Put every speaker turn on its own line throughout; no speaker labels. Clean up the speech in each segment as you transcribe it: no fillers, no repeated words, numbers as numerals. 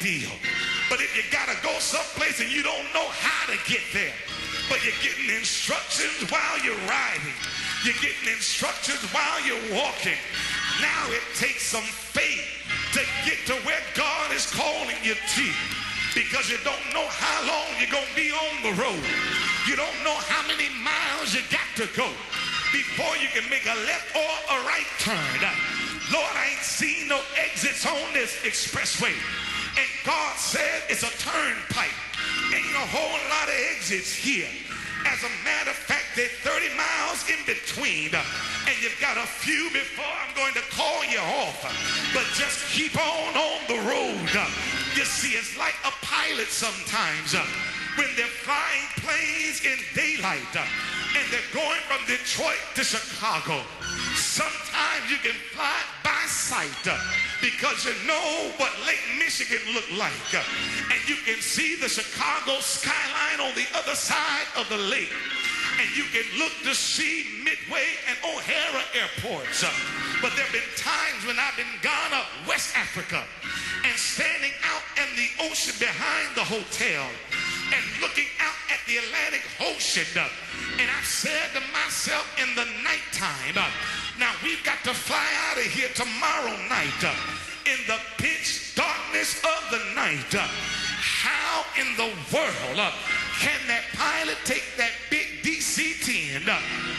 deal. But if you got to go someplace and you don't know how to get there, but you're getting instructions while you're riding, you're getting instructions while you're walking. Now it takes some faith to get to where God is calling you to, because you don't know how long you're going to be on the road. You don't know how many miles you got to go before you can make a left or a right turn. Lord, I ain't seen no exits on this expressway. And God said it's a turnpike. Ain't a whole lot of exits here. As a matter of fact, they're 30 miles in between. And you've got a few before I'm going to call you off. But just keep on the road. You see, it's like a pilot sometimes when they're flying planes in daylight and they're going from Detroit to Chicago. Sometimes you can fly by sight because you know what Lake Michigan looked like. And you can see the Chicago skyline on the other side of the lake. And you can look to see Midway and O'Hara airports. But there have been times when I've been gone up West Africa and standing out in the ocean behind the hotel and looking out at the Atlantic Ocean. And I've said to myself in the nighttime, now we've got to fly out of here tomorrow night in the pitch darkness of the night. How in the world can that pilot take that big DC-10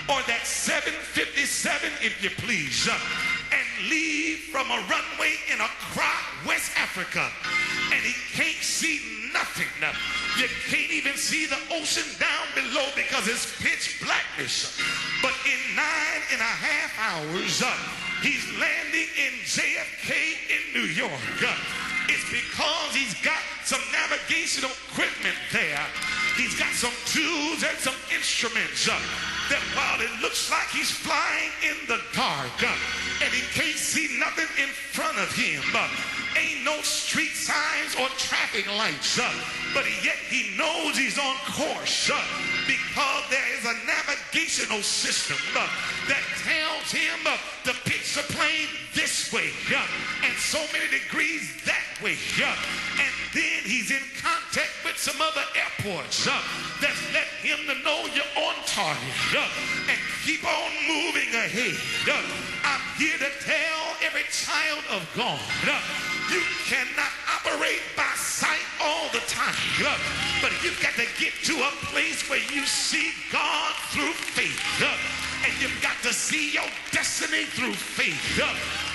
or that 757, if you please, and leave from a runway in Accra, West Africa, and he can't see nothing? You can't even see the ocean down below because it's pitch blackness. But in 9.5 hours, he's landing in JFK in New York. It's because he's got some navigational equipment there. He's got some tools and some instruments that while it looks like he's flying in the dark and he can't see nothing in front of him, ain't no street signs or traffic lights, but yet he knows he's on course because there is a navigational system that tells him to pitch the plane this way and so many degrees that way. And then he's in contact with some other airports that's let him to know you're on target and keep on moving ahead. I'm here to tell every child of God, you cannot operate by sight all the time, but you've got to get to a place where you see God through faith, and you've got to see your destiny through faith.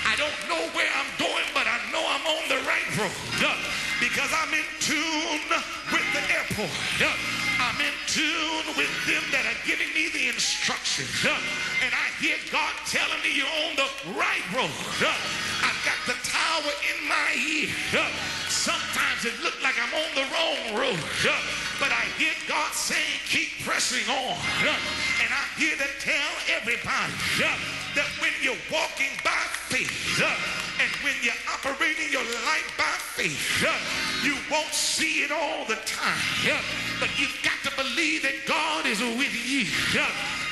I don't know where I'm going, but I know I'm on the right road because I'm in tune with the airport. I'm in tune with them that are giving me the instructions, and I hear God telling me you're on the right road. I've got the tower in my ear. Sometimes it looks like I'm on the wrong road, but I hear God saying keep pressing on. And I'm here to tell everybody that when you're walking by faith and when you're operating your life by faith, you won't see it all the time, but you've got to believe that God is with you.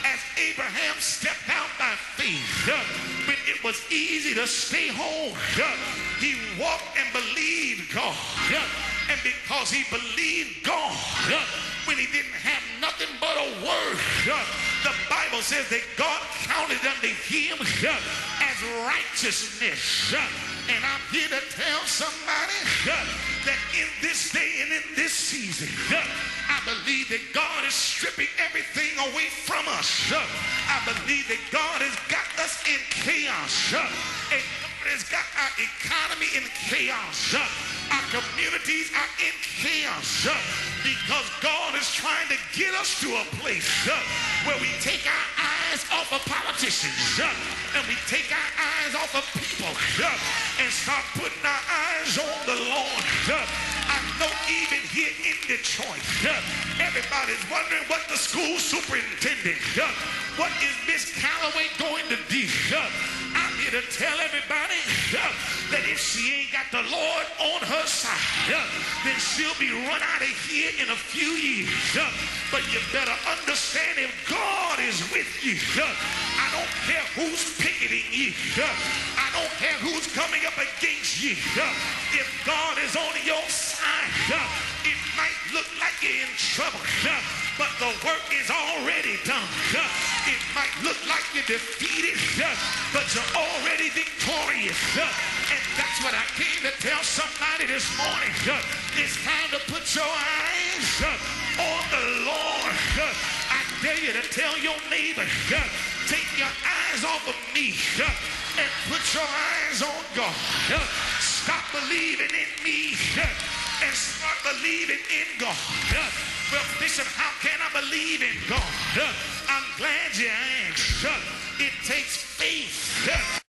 As Abraham stepped out by faith when it was easy to stay home, he walked and believed God. And because he believed God when he didn't have nothing but a word, the Bible says that God counted unto him as righteousness. And I'm here to tell somebody that in this day and in this season, I believe that God is stripping everything away from us. I believe that God has got us in chaos. And God has got our economy in chaos. Our communities are in chaos because God is trying to get us to a place where we take our eyes off of politicians and we take our eyes off of people and start putting our eyes on the Lord. I know even here in Detroit, everybody's wondering what the school superintendent, what is Miss Calloway going to do? I'm here to tell everybody that if she ain't got the Lord on her side, then she'll be run out of here in a few years. But you better understand, if God is with you, I don't care who's picketing you. I don't care who's coming up against against you. If God is on your side, it might look like you're in trouble, but the work is already done. It might look like you're defeated, but you're already victorious. And that's what I came to tell somebody this morning. It's time to put your eyes on the Lord. I dare you to tell your neighbor, take your eyes off of me and put your eyes on God. Stop believing in me and start believing in God. Well, Bishop, how can I believe in God? I'm glad you asked. It takes faith